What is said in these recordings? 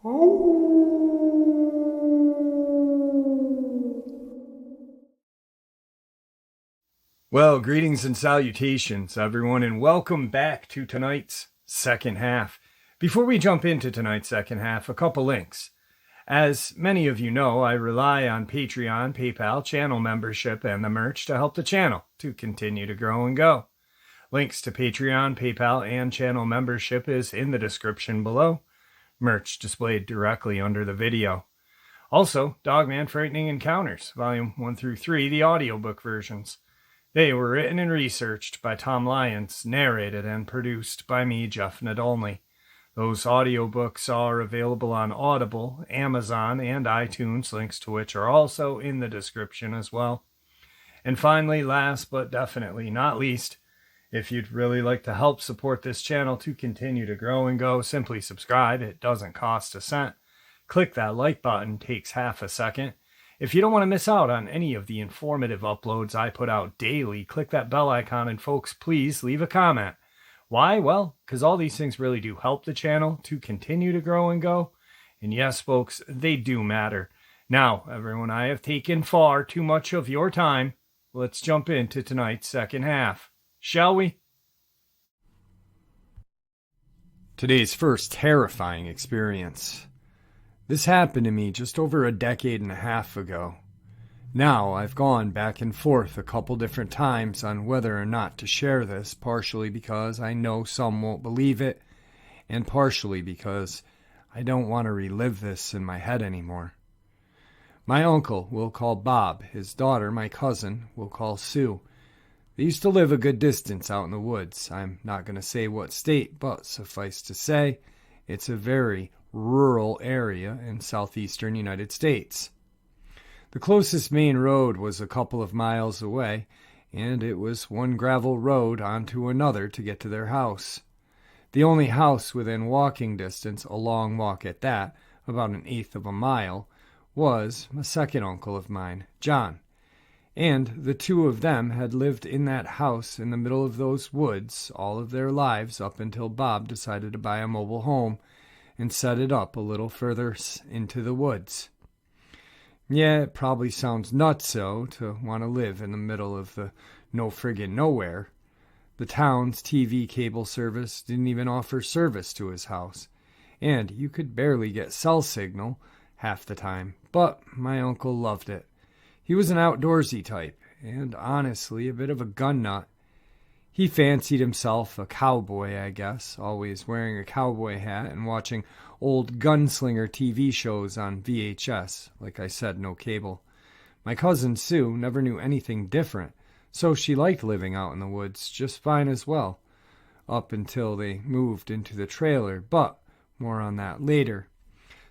Well, greetings and salutations, everyone, and welcome back to tonight's second half. Before we jump into tonight's second half, a couple links. As many of you know, I rely on Patreon, PayPal, channel membership, and the merch to help the channel to continue to grow and go. Links to Patreon, PayPal, and channel membership is in the description below. Merch displayed directly under the video. Also, Dogman Frightening Encounters, Volume 1 through 3, the audiobook versions. They were written and researched by Tom Lyons, narrated and produced by me, Jeff Nadolny. Those audiobooks are available on Audible, Amazon, and iTunes, links to which are also in the description as well. And finally, last but definitely not least, if you'd really like to help support this channel to continue to grow and go, simply subscribe. It doesn't cost a cent. Click that like button, takes half a second. If you don't want to miss out on any of the informative uploads I put out daily, click that bell icon, and folks, please leave a comment. Why? Well, because all these things really do help the channel to continue to grow and go. And yes, folks, they do matter. Now, everyone, I have taken far too much of your time. Let's jump into tonight's second half, shall we? Today's first terrifying experience. This happened to me just over a decade and a half ago. Now, I've gone back and forth a couple different times on whether or not to share this, partially because I know some won't believe it, and partially because I don't want to relive this in my head anymore. My uncle we'll call Bob. His daughter, my cousin, we'll call Sue. They used to live a good distance out in the woods. I'm not going to say what state, but suffice to say, it's a very rural area in southeastern United States. The closest main road was a couple of miles away, and it was one gravel road onto another to get to their house. The only house within walking distance, a long walk at that, about an eighth of a mile, was a second uncle of mine, John. And the two of them had lived in that house in the middle of those woods all of their lives up until Bob decided to buy a mobile home and set it up a little further into the woods. Yeah, it probably sounds nutso to want to live in the middle of the no friggin' nowhere. The town's TV cable service didn't even offer service to his house, and you could barely get cell signal half the time, but my uncle loved it. He was an outdoorsy type, and honestly a bit of a gun nut. He fancied himself a cowboy, I guess, always wearing a cowboy hat and watching old gunslinger TV shows on VHS. Like I said, no cable. My cousin Sue never knew anything different, so she liked living out in the woods just fine as well, up until they moved into the trailer, but more on that later.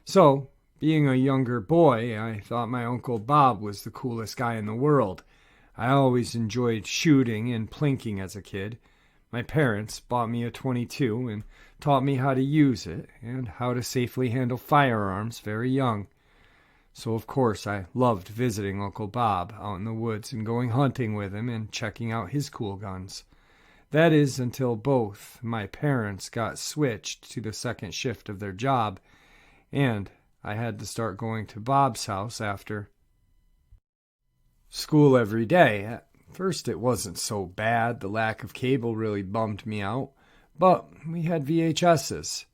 So, being a younger boy, I thought my Uncle Bob was the coolest guy in the world. I always enjoyed shooting and plinking as a kid. My parents bought me a .22 and taught me how to use it and how to safely handle firearms very young. So of course I loved visiting Uncle Bob out in the woods and going hunting with him and checking out his cool guns. That is until both my parents got switched to the second shift of their job, and I had to start going to Bob's house after school every day. At first it wasn't so bad. The lack of cable really bummed me out, but we had VHSs.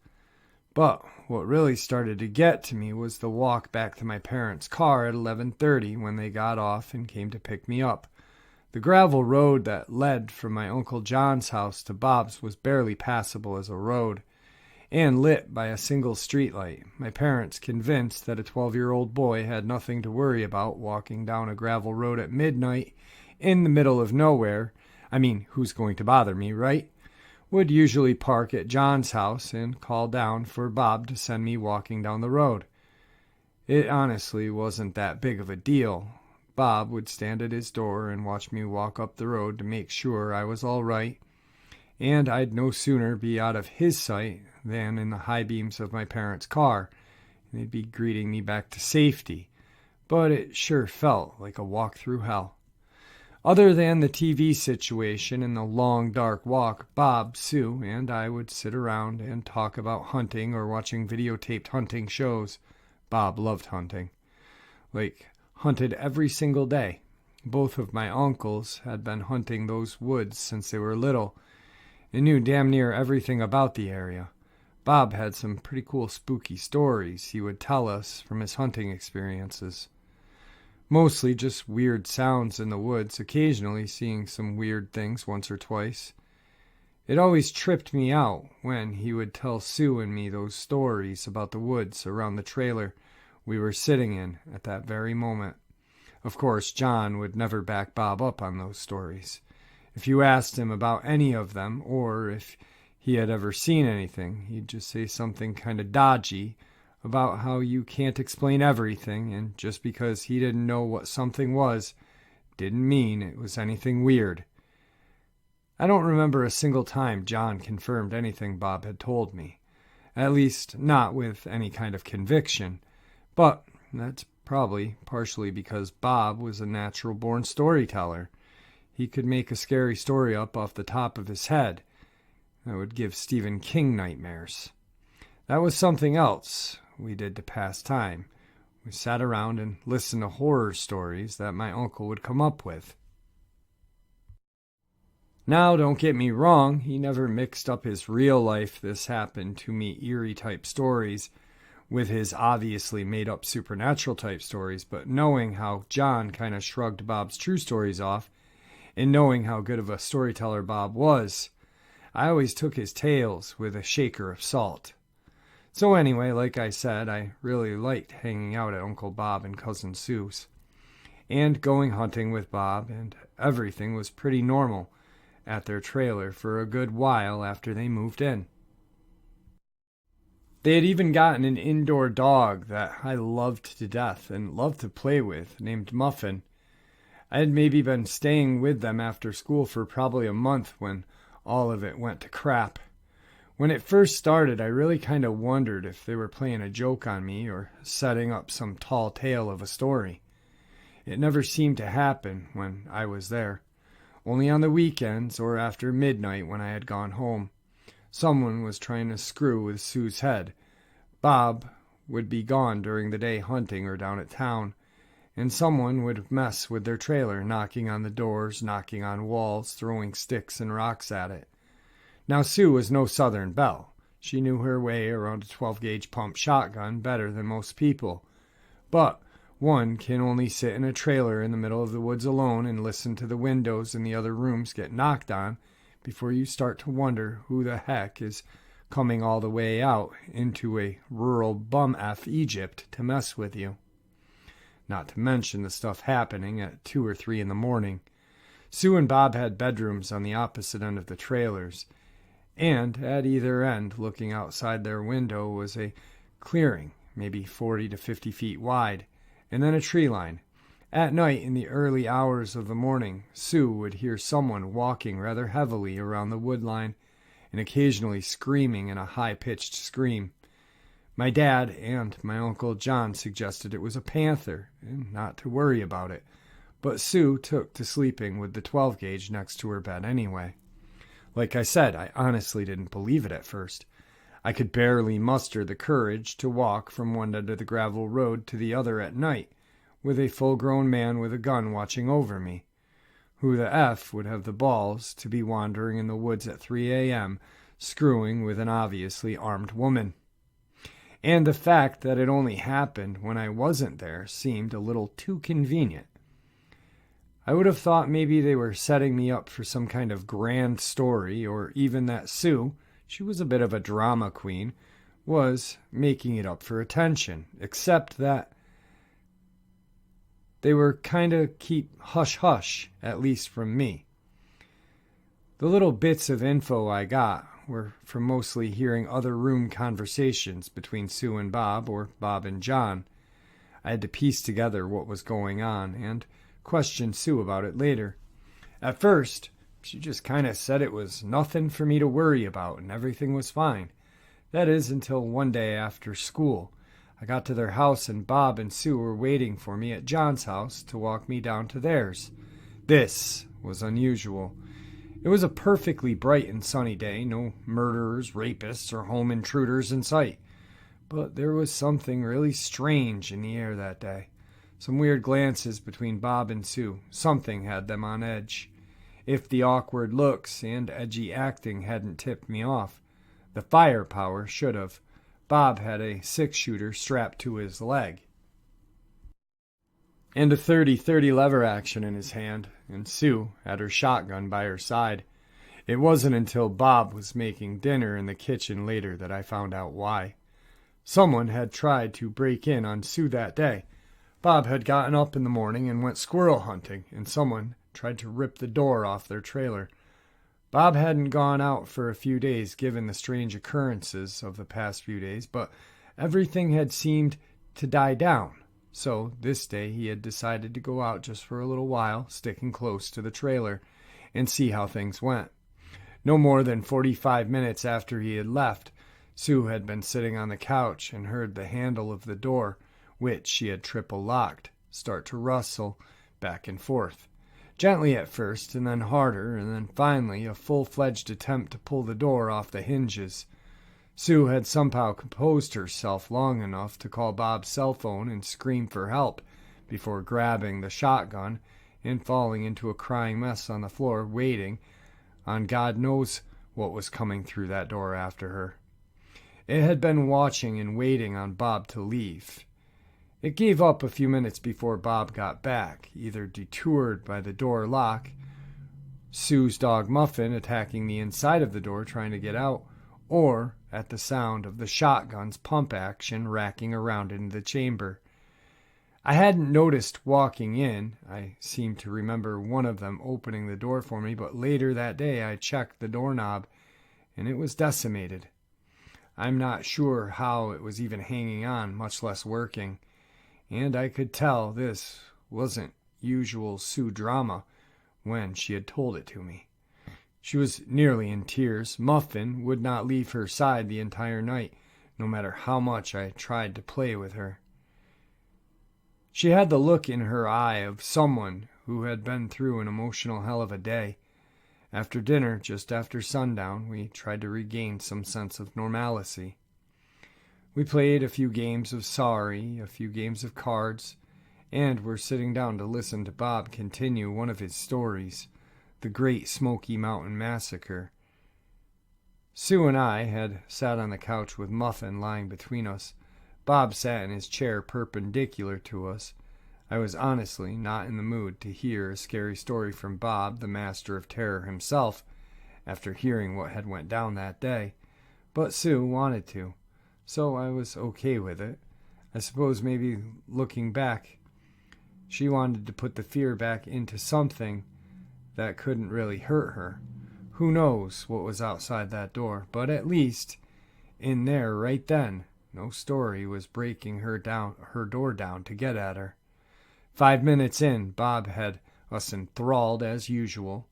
But what really started to get to me was the walk back to my parents' car at 11:30 when they got off and came to pick me up. The gravel road that led from my Uncle John's house to Bob's was barely passable as a road, and lit by a single streetlight. My parents, convinced that a 12-year-old boy had nothing to worry about walking down a gravel road at midnight in the middle of nowhere, I mean, who's going to bother me, right? Would usually park at John's house and call down for Bob to send me walking down the road. It honestly wasn't that big of a deal. Bob would stand at his door and watch me walk up the road to make sure I was all right, and I'd no sooner be out of his sight than in the high beams of my parents' car, and they'd be greeting me back to safety. But it sure felt like a walk through hell. Other than the TV situation and the long dark walk, Bob, Sue, and I would sit around and talk about hunting or watching videotaped hunting shows. Bob loved hunting. Hunted every single day. Both of my uncles had been hunting those woods since they were little and knew damn near everything about the area. Bob had some pretty cool spooky stories he would tell us from his hunting experiences. Mostly just weird sounds in the woods, occasionally seeing some weird things once or twice. It always tripped me out when he would tell Sue and me those stories about the woods around the trailer we were sitting in at that very moment. Of course, John would never back Bob up on those stories. If you asked him about any of them, or if he had ever seen anything, he'd just say something kind of dodgy about how you can't explain everything, and just because he didn't know what something was, didn't mean it was anything weird. I don't remember a single time John confirmed anything Bob had told me, at least not with any kind of conviction, but that's probably partially because Bob was a natural-born storyteller. He could make a scary story up off the top of his head that would give Stephen King nightmares. That was something else we did to pass time. We sat around and listened to horror stories that my uncle would come up with. Now, don't get me wrong, he never mixed up his real life "this happened to me" eerie-type stories with his obviously made-up supernatural-type stories, but knowing how John kind of shrugged Bob's true stories off, and knowing how good of a storyteller Bob was, I always took his tales with a shaker of salt. So anyway, like I said, I really liked hanging out at Uncle Bob and Cousin Sue's, and going hunting with Bob, and everything was pretty normal at their trailer for a good while after they moved in. They had even gotten an indoor dog that I loved to death and loved to play with, named Muffin. I had maybe been staying with them after school for probably a month when all of it went to crap. When it first started, I really kind of wondered if they were playing a joke on me or setting up some tall tale of a story. It never seemed to happen when I was there. Only on the weekends or after midnight when I had gone home. Someone was trying to screw with Sue's head. Bob would be gone during the day hunting or down at town, and someone would mess with their trailer, knocking on the doors, knocking on walls, throwing sticks and rocks at it. Now, Sue was no Southern belle. She knew her way around a 12-gauge pump shotgun better than most people. But one can only sit in a trailer in the middle of the woods alone and listen to the windows in the other rooms get knocked on before you start to wonder who the heck is coming all the way out into a rural bum-F Egypt to mess with you. Not to mention the stuff happening at 2 or 3 in the morning. Sue and Bob had bedrooms on the opposite end of the trailers, and at either end, looking outside their window, was a clearing, maybe 40 to 50 feet wide, and then a tree line. At night, in the early hours of the morning, Sue would hear someone walking rather heavily around the wood line and occasionally screaming in a high-pitched scream. My dad and my Uncle John suggested it was a panther and not to worry about it, but Sue took to sleeping with the 12-gauge next to her bed anyway. Like I said, I honestly didn't believe it at first. I could barely muster the courage to walk from one end of the gravel road to the other at night, with a full-grown man with a gun watching over me. Who the F would have the balls to be wandering in the woods at 3 a.m., screwing with an obviously armed woman? And the fact that it only happened when I wasn't there seemed a little too convenient. I would have thought maybe they were setting me up for some kind of grand story, or even that Sue, she was a bit of a drama queen, was making it up for attention, except that they were kind of keep hush-hush, at least from me. The little bits of info I got were from mostly hearing other room conversations between Sue and Bob, or Bob and John. I had to piece together what was going on, and question Sue about it later. At first, she just kind of said it was nothing for me to worry about and everything was fine. That is, until one day after school. I got to their house and Bob and Sue were waiting for me at John's house to walk me down to theirs. This was unusual. It was a perfectly bright and sunny day, no murderers, rapists, or home intruders in sight. But there was something really strange in the air that day. Some weird glances between Bob and Sue. Something had them on edge. If the awkward looks and edgy acting hadn't tipped me off, the firepower should have. Bob had a 6-shooter strapped to his leg and a 30-30 lever action in his hand, and Sue had her shotgun by her side. It wasn't until Bob was making dinner in the kitchen later that I found out why. Someone had tried to break in on Sue that day. Bob had gotten up in the morning and went squirrel hunting, and someone tried to rip the door off their trailer. Bob hadn't gone out for a few days given the strange occurrences of the past few days, but everything had seemed to die down. So this day he had decided to go out just for a little while, sticking close to the trailer, and see how things went. No more than 45 minutes after he had left, Sue had been sitting on the couch and heard the handle of the door, which she had triple locked, start to rustle back and forth. Gently at first, and then harder, and then finally a full-fledged attempt to pull the door off the hinges. Sue had somehow composed herself long enough to call Bob's cell phone and scream for help before grabbing the shotgun and falling into a crying mess on the floor, waiting on God knows what was coming through that door after her. It had been watching and waiting on Bob to leave. It gave up a few minutes before Bob got back, either detoured by the door lock, Sue's dog Muffin attacking the inside of the door trying to get out, or at the sound of the shotgun's pump action racking around in the chamber. I hadn't noticed walking in. I seem to remember one of them opening the door for me, but later that day I checked the doorknob, and it was decimated. I'm not sure how it was even hanging on, much less working, and I could tell this wasn't usual Sue drama when she had told it to me. She was nearly in tears. Muffin would not leave her side the entire night, no matter how much I tried to play with her. She had the look in her eye of someone who had been through an emotional hell of a day. After dinner, just after sundown, we tried to regain some sense of normalcy. We played a few games of Sorry, a few games of cards, and were sitting down to listen to Bob continue one of his stories, the Great Smoky Mountain Massacre. Sue and I had sat on the couch with Muffin lying between us. Bob sat in his chair perpendicular to us. I was honestly not in the mood to hear a scary story from Bob, the master of terror himself, after hearing what had went down that day. But Sue wanted to, so I was okay with it. I suppose maybe looking back, she wanted to put the fear back into something that couldn't really hurt her. Who knows what was outside that door, but at least in there right then, no story was breaking her door down to get at her. 5 minutes in, Bob had us enthralled as usual,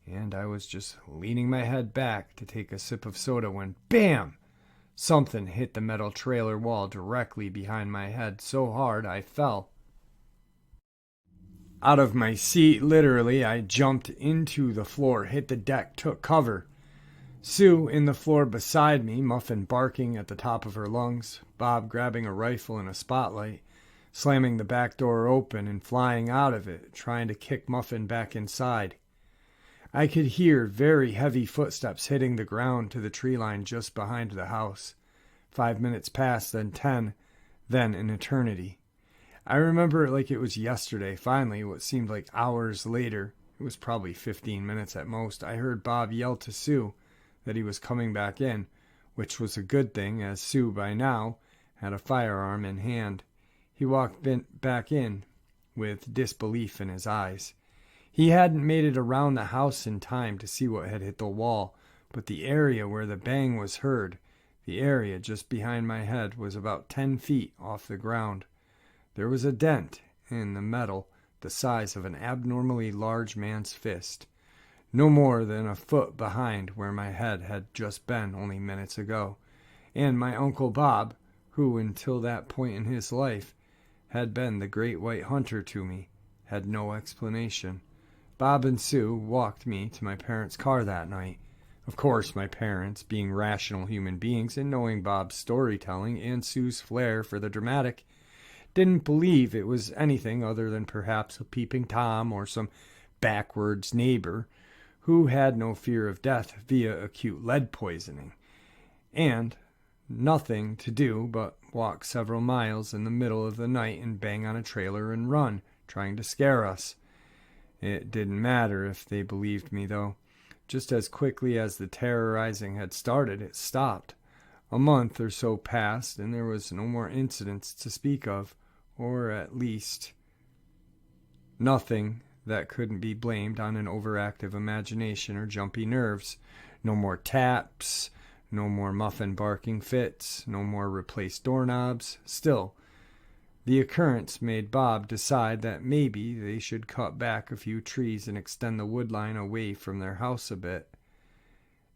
and I was just leaning my head back to take a sip of soda when, bam! Something hit the metal trailer wall directly behind my head so hard I fell. Out of my seat, literally, I jumped into the floor, hit the deck, took cover. Sue in the floor beside me, Muffin barking at the top of her lungs, Bob grabbing a rifle and a spotlight, slamming the back door open and flying out of it, trying to kick Muffin back inside. I could hear very heavy footsteps hitting the ground to the tree line just behind the house. 5 minutes passed, then 10, then an eternity. I remember it like it was yesterday. Finally, what seemed like hours later, it was probably 15 minutes at most, I heard Bob yell to Sue that he was coming back in, which was a good thing, as Sue, by now, had a firearm in hand. He walked back in with disbelief in his eyes. He hadn't made it around the house in time to see what had hit the wall, but the area where the bang was heard, the area just behind my head, was about 10 feet off the ground. There was a dent in the metal the size of an abnormally large man's fist, no more than a foot behind where my head had just been only minutes ago, and my Uncle Bob, who until that point in his life had been the great white hunter to me, had no explanation. Bob and Sue walked me to my parents' car that night. Of course, my parents, being rational human beings and knowing Bob's storytelling and Sue's flair for the dramatic, didn't believe it was anything other than perhaps a peeping Tom or some backwards neighbor who had no fear of death via acute lead poisoning, and nothing to do but walk several miles in the middle of the night and bang on a trailer and run, trying to scare us. It didn't matter if they believed me, though. Just as quickly as the terrorizing had started, it stopped. A month or so passed, and there was no more incidents to speak of, or at least nothing that couldn't be blamed on an overactive imagination or jumpy nerves. No more taps, no more muffin barking fits, no more replaced doorknobs. Still, the occurrence made Bob decide that maybe they should cut back a few trees and extend the wood line away from their house a bit,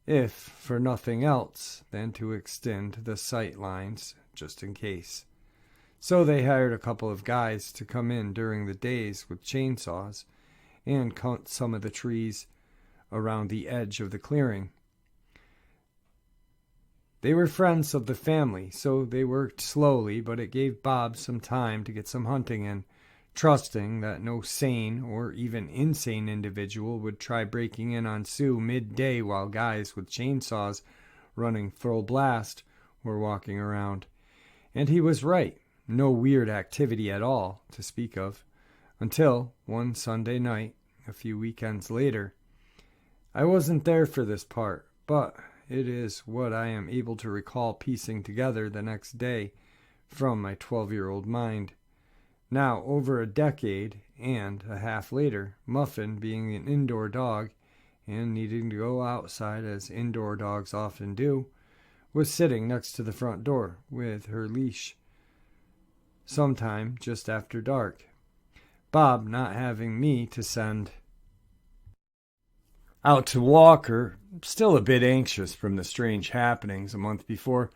if for nothing else than to extend the sight lines just in case. So they hired a couple of guys to come in during the days with chainsaws and cut some of the trees around the edge of the clearing. They were friends of the family, so they worked slowly, but it gave Bob some time to get some hunting in, trusting that no sane or even insane individual would try breaking in on Sue midday while guys with chainsaws running full blast were walking around. And he was right. No weird activity at all to speak of, until one Sunday night, a few weekends later. I wasn't there for this part, but it is what I am able to recall piecing together the next day from my 12-year-old mind. Now, over a decade and a half later, Muffin, being an indoor dog and needing to go outside as indoor dogs often do, was sitting next to the front door with her leash sometime just after dark. Bob, not having me to send out to walk her, still a bit anxious from the strange happenings a month before,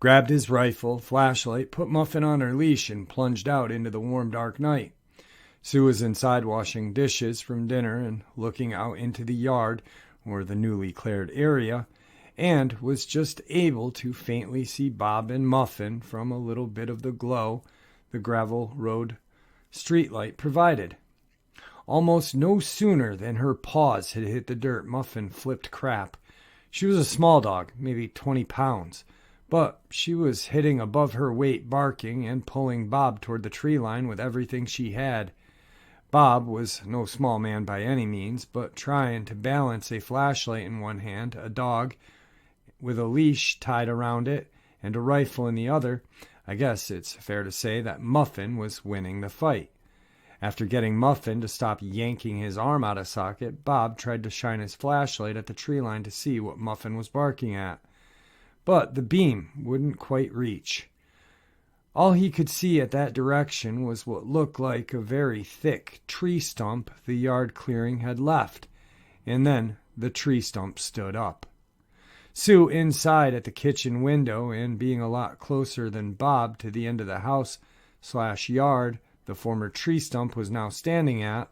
grabbed his rifle, flashlight, put Muffin on her leash, and plunged out into the warm, dark night. Sue was inside washing dishes from dinner and looking out into the yard, or the newly cleared area, and was just able to faintly see Bob and Muffin from a little bit of the glow the gravel road streetlight provided. Almost no sooner than her paws had hit the dirt, Muffin flipped crap. She was a small dog, maybe 20 pounds, but she was hitting above her weight, barking and pulling Bob toward the tree line with everything she had. Bob was no small man by any means, but trying to balance a flashlight in one hand, a dog with a leash tied around it, and a rifle in the other, I guess it's fair to say that Muffin was winning the fight. After getting Muffin to stop yanking his arm out of socket, Bob tried to shine his flashlight at the tree line to see what Muffin was barking at. But the beam wouldn't quite reach. All he could see at that direction was what looked like a very thick tree stump the yard clearing had left, and then the tree stump stood up. Sue, inside at the kitchen window and being a lot closer than Bob to the end of the house/yard the former tree stump was now standing at,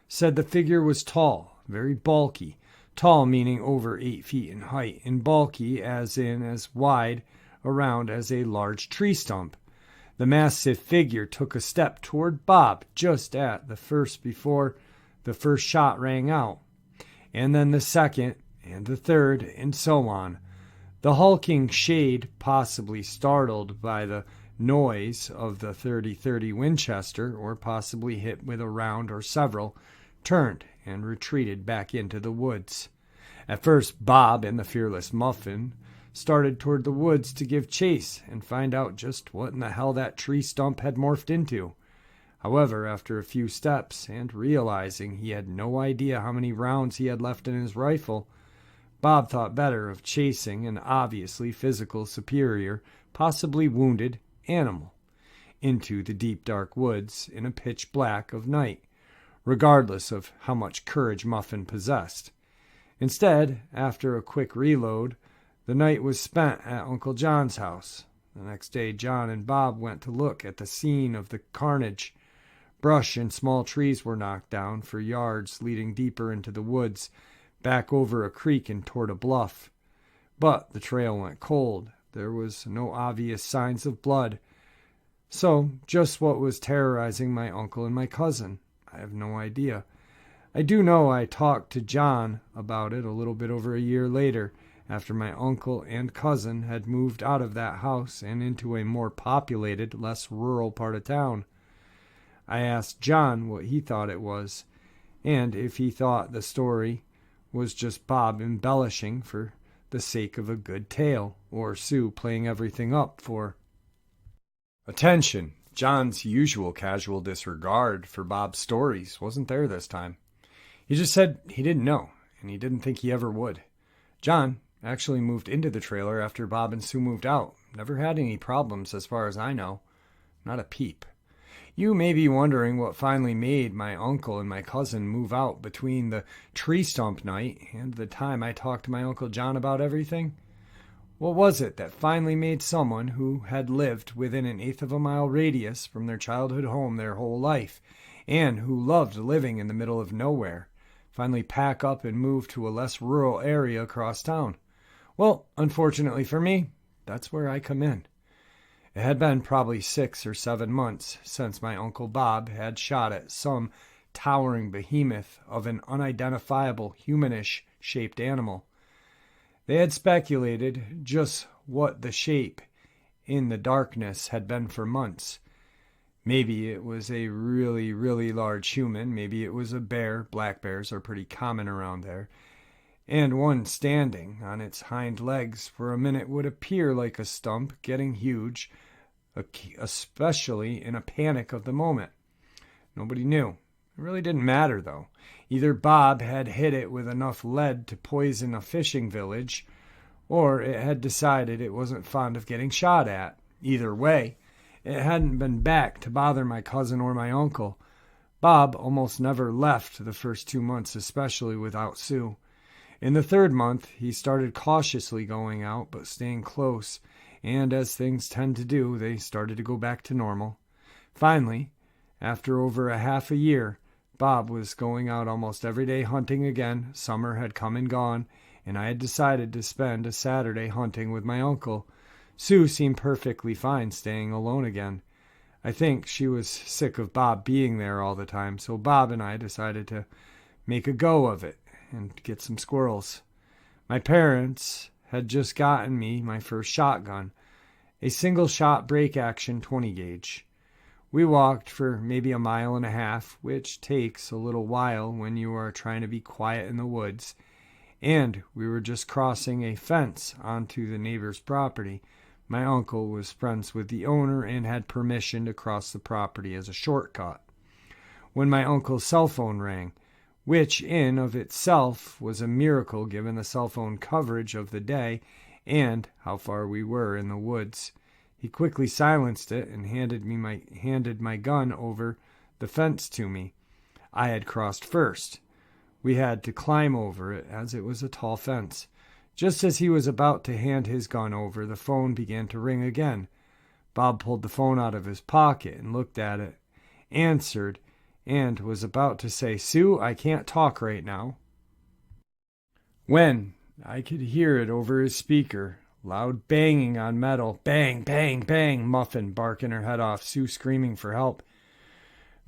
said the figure was tall, very bulky. Tall meaning over 8 feet in height, and bulky as in as wide around as a large tree stump. The massive figure took a step toward Bob just at the first before the first shot rang out, and then the second and the third, and so on. The hulking shade, possibly startled by the noise of the 30-30 Winchester, or possibly hit with a round or several, turned and retreated back into the woods. At first, Bob and the fearless Muffin started toward the woods to give chase and find out just what in the hell that tree stump had morphed into. However, after a few steps, and realizing he had no idea how many rounds he had left in his rifle, Bob thought better of chasing an obviously physical superior, possibly wounded, animal into the deep dark woods in a pitch black of night, regardless of how much courage Muffin possessed. Instead, after a quick reload, the night was spent at Uncle John's house. The next day, John and Bob went to look at the scene of the carnage. Brush and small trees were knocked down for yards leading deeper into the woods, back over a creek and toward a bluff. But the trail went cold. There was no obvious signs of blood. So, just what was terrorizing my uncle and my cousin? I have no idea. I do know I talked to John about it a little bit over a year later, after my uncle and cousin had moved out of that house and into a more populated, less rural part of town. I asked John what he thought it was, and if he thought the story was just Bob embellishing for the sake of a good tale, or Sue playing everything up for attention. John's usual casual disregard for Bob's stories wasn't there this time. He just said he didn't know, and he didn't think he ever would. John actually moved into the trailer after Bob and Sue moved out. Never had any problems as far as I know. Not a peep. You may be wondering what finally made my uncle and my cousin move out between the tree stump night and the time I talked to my Uncle John about everything. What was it that finally made someone who had lived within an eighth of a mile radius from their childhood home their whole life, and who loved living in the middle of nowhere, finally pack up and move to a less rural area across town? Well, unfortunately for me, that's where I come in. It had been probably 6 or 7 months since my Uncle Bob had shot at some towering behemoth of an unidentifiable humanish-shaped animal. They had speculated just what the shape in the darkness had been for months. Maybe it was a really, really large human. Maybe it was a bear. Black bears are pretty common around there. And one standing on its hind legs for a minute would appear like a stump getting huge, especially in a panic of the moment. Nobody knew. It really didn't matter, though. Either Bob had hit it with enough lead to poison a fishing village, or it had decided it wasn't fond of getting shot at. Either way, it hadn't been back to bother my cousin or my uncle. Bob almost never left the first 2 months, especially without Sue. In the 3rd month, he started cautiously going out, but staying close, and as things tend to do, they started to go back to normal. Finally, after over a half a year, Bob was going out almost every day hunting again. Summer had come and gone, and I had decided to spend a Saturday hunting with my uncle. Sue seemed perfectly fine staying alone again. I think she was sick of Bob being there all the time, so Bob and I decided to make a go of it and get some squirrels. My parents had just gotten me my first shotgun, a single-shot break-action 20-gauge. We walked for maybe a mile and a half, which takes a little while when you are trying to be quiet in the woods, and we were just crossing a fence onto the neighbor's property. My uncle was friends with the owner and had permission to cross the property as a shortcut. When my uncle's cell phone rang, which in of itself was a miracle given the cell phone coverage of the day and how far we were in the woods. He quickly silenced it and handed my gun over the fence to me. I had crossed first. We had to climb over it, as it was a tall fence. Just as he was about to hand his gun over, the phone began to ring again. Bob pulled the phone out of his pocket and looked at it, answered, and was about to say, "Sue, I can't talk right now," when I could hear it over his speaker. Loud banging on metal. Bang, bang, bang. Muffin barking her head off. Sue screaming for help.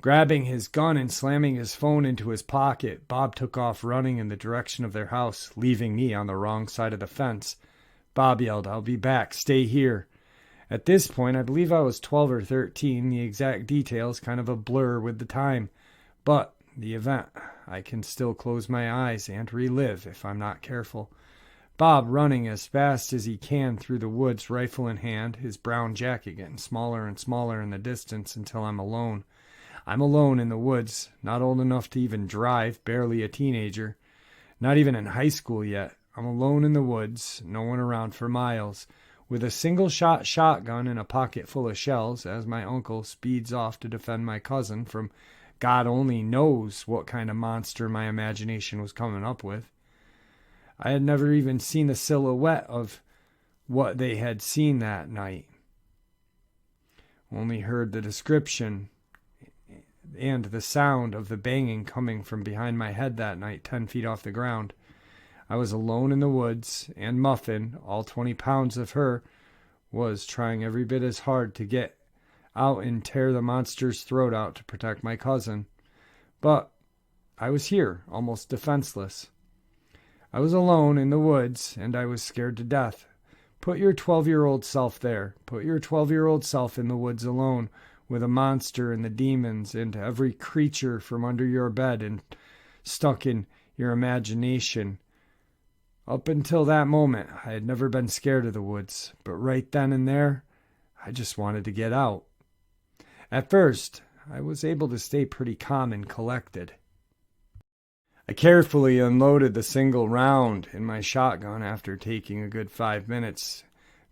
Grabbing his gun and slamming his phone into his pocket, Bob took off running in the direction of their house, leaving me on the wrong side of the fence. Bob yelled, "I'll be back. Stay here." At this point, I believe I was 12 or 13. The exact details kind of a blur with the time. But the event, I can still close my eyes and relive if I'm not careful. Bob running as fast as he can through the woods, rifle in hand, his brown jacket getting smaller and smaller in the distance until I'm alone. I'm alone in the woods, not old enough to even drive, barely a teenager, not even in high school yet. I'm alone in the woods, no one around for miles, with a single-shot shotgun and a pocket full of shells as my uncle speeds off to defend my cousin from God only knows what kind of monster my imagination was coming up with. I had never even seen the silhouette of what they had seen that night. Only heard the description and the sound of the banging coming from behind my head that night, 10 feet off the ground. I was alone in the woods, and Muffin, all 20 pounds of her, was trying every bit as hard to get out and tear the monster's throat out to protect my cousin. But I was here, almost defenseless. I was alone in the woods, and I was scared to death. Put your 12-year-old self there. Put your 12-year-old self in the woods alone, with a monster and the demons and every creature from under your bed and stuck in your imagination. Up until that moment, I had never been scared of the woods, but right then and there, I just wanted to get out. At first, I was able to stay pretty calm and collected. I carefully unloaded the single round in my shotgun after taking a good 5 minutes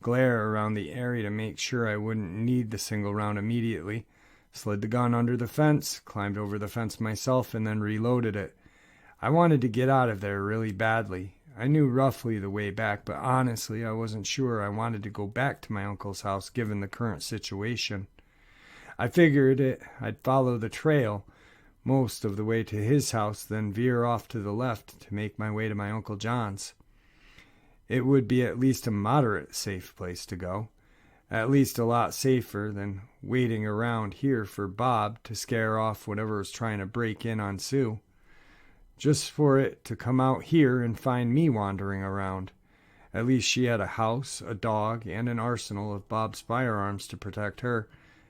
glare around the area to make sure I wouldn't need the single round immediately, slid the gun under the fence, climbed over the fence myself, and then reloaded it. I wanted to get out of there really badly. I knew roughly the way back, but honestly, I wasn't sure I wanted to go back to my uncle's house given the current situation. I figured I'd follow the trail most of the way to his house, then veer off to the left to make my way to my Uncle John's. It would be at least a moderate safe place to go, at least a lot safer than waiting around here for Bob to scare off whatever was trying to break in on Sue. Just for it to come out here and find me wandering around. At least she had a house, a dog, and an arsenal of Bob's firearms to protect her.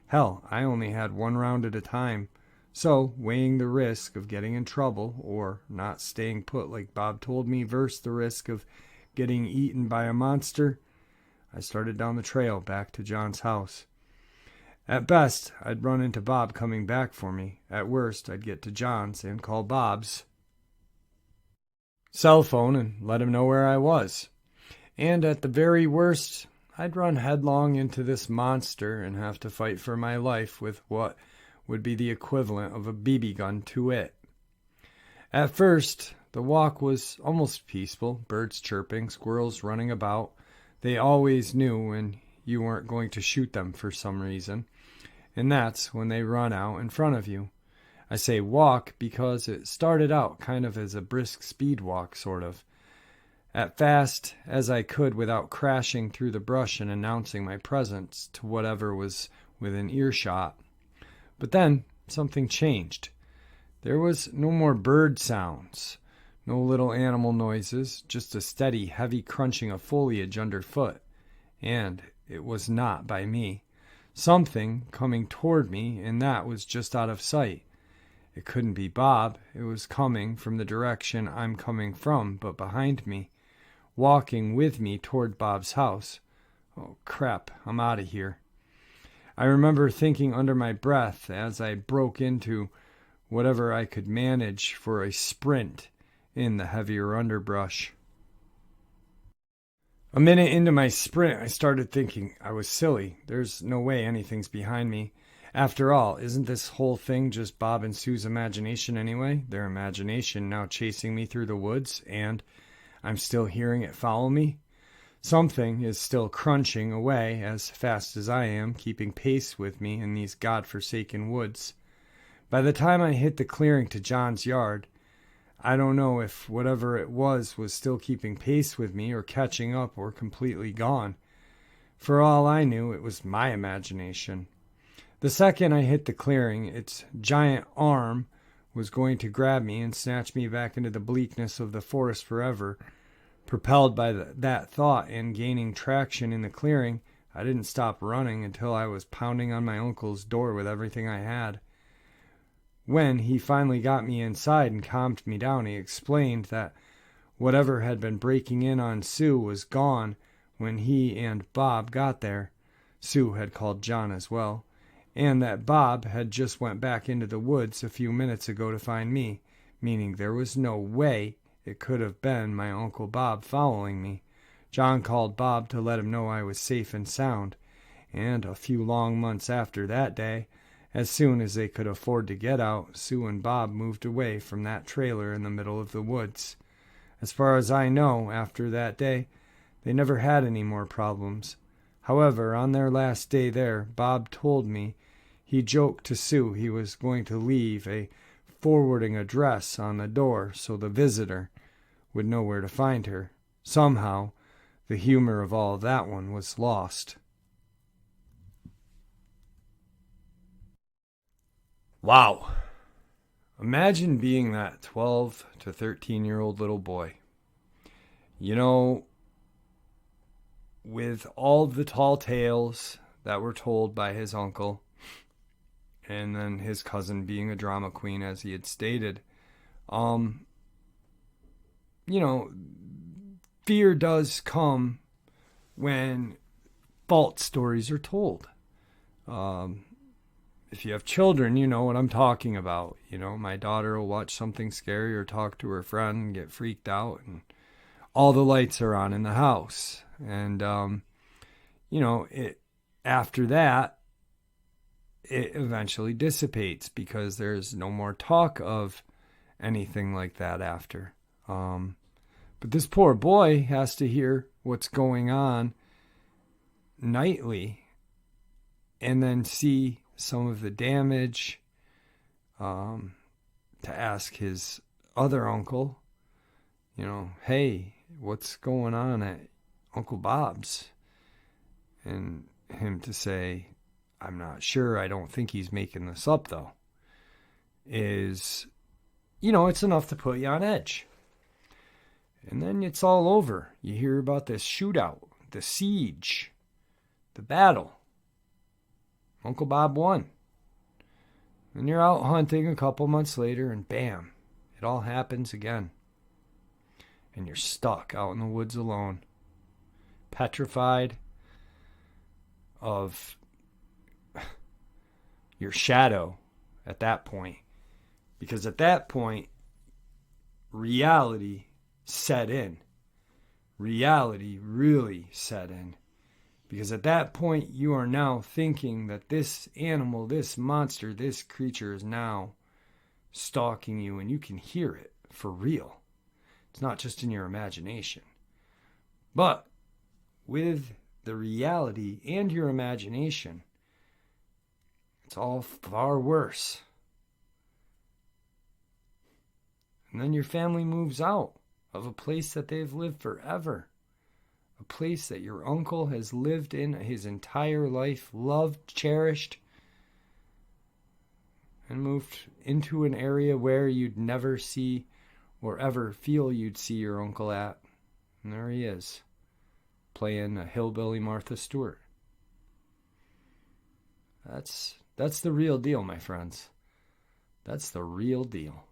Hell, I only had one round at a time. So, weighing the risk of getting in trouble, or not staying put like Bob told me, versus the risk of getting eaten by a monster, I started down the trail back to John's house. At best, I'd run into Bob coming back for me. At worst, I'd get to John's and call Bob's cell phone and let him know where I was. And at the very worst, I'd run headlong into this monster and have to fight for my life with what would be the equivalent of a BB gun to it. At first, the walk was almost peaceful, birds chirping, squirrels running about. They always knew when you weren't going to shoot them for some reason, and that's when they run out in front of you. I say walk because it started out kind of as a brisk speed walk, sort of, as fast as I could without crashing through the brush and announcing my presence to whatever was within earshot. But then something changed. There was no more bird sounds, no little animal noises, just a steady, heavy crunching of foliage underfoot. And it was not by me. Something coming toward me, and that was just out of sight. It couldn't be Bob. It was coming from the direction I'm coming from, but behind me, walking with me toward Bob's house. Oh, crap, I'm out of here. I remember thinking under my breath as I broke into whatever I could manage for a sprint in the heavier underbrush. A minute into my sprint, I started thinking I was silly. There's no way anything's behind me. After all, isn't this whole thing just Bob and Sue's imagination anyway? Their imagination now chasing me through the woods, and I'm still hearing it follow me? Something is still crunching away as fast as I am, keeping pace with me in these God-forsaken woods. By the time I hit the clearing to John's yard, I don't know if whatever it was still keeping pace with me or catching up or completely gone. For all I knew, it was my imagination. The second I hit the clearing, its giant arm was going to grab me and snatch me back into the bleakness of the forest forever. Propelled by that thought and gaining traction in the clearing, I didn't stop running until I was pounding on my uncle's door with everything I had. When he finally got me inside and calmed me down, he explained that whatever had been breaking in on Sue was gone when he and Bob got there. Sue had called John as well. And that Bob had just went back into the woods a few minutes ago to find me, meaning there was no way it could have been my Uncle Bob following me. John called Bob to let him know I was safe and sound, and a few long months after that day, as soon as they could afford to get out, Sue and Bob moved away from that trailer in the middle of the woods. As far as I know, after that day, they never had any more problems. However, on their last day there, Bob told me He joked to Sue he was going to leave a forwarding address on the door so the visitor would know where to find her. Somehow, the humor of all that one was lost. Wow. Imagine being that 12 to 13-year-old little boy. You know, with all the tall tales that were told by his uncle, and then his cousin being a drama queen, as he had stated, fear does come when false stories are told. If you have children, you know what I'm talking about. My daughter will watch something scary or talk to her friend and get freaked out, and all the lights are on in the house. And, after that, it eventually dissipates because there's no more talk of anything like that after. But this poor boy has to hear what's going on nightly and then see some of the damage, to ask his other uncle, hey, what's going on at Uncle Bob's? And him to say, I'm not sure, I don't think he's making this up though, is, it's enough to put you on edge. And then it's all over. You hear about this shootout, the siege, the battle. Uncle Bob won. And you're out hunting a couple months later, and bam, it all happens again. And you're stuck out in the woods alone, petrified of your shadow at that point. Because at that point, reality set in. Reality really set in. Because at that point, you are now thinking that this animal, this monster, this creature is now stalking you, and you can hear it for real. It's not just in your imagination. But with the reality and your imagination, it's all far worse. And then your family moves out of a place that they've lived forever. A place that your uncle has lived in his entire life, loved, cherished, and moved into an area where you'd never see or ever feel you'd see your uncle at. And there he is, playing a hillbilly Martha Stewart. That's the real deal, my friends. That's the real deal.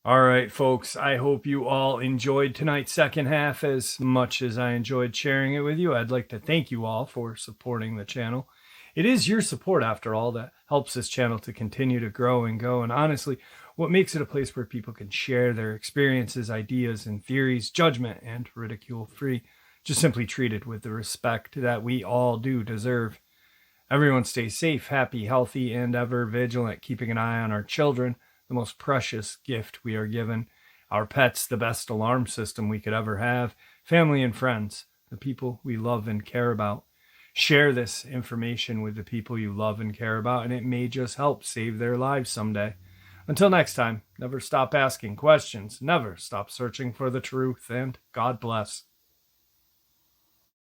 All right, folks, I hope you all enjoyed tonight's second half as much as I enjoyed sharing it with you. I'd like to thank you all for supporting the channel. It is your support, after all, that helps this channel to continue to grow and go. And honestly, what makes it a place where people can share their experiences, ideas, and theories, judgment and ridicule-free, just simply treated with the respect that we all do deserve. Everyone stay safe, happy, healthy, and ever vigilant, keeping an eye on our children, the most precious gift we are given, our pets, the best alarm system we could ever have, family and friends, the people we love and care about. Share this information with the people you love and care about, and it may just help save their lives someday. Until next time, never stop asking questions, never stop searching for the truth, and God bless.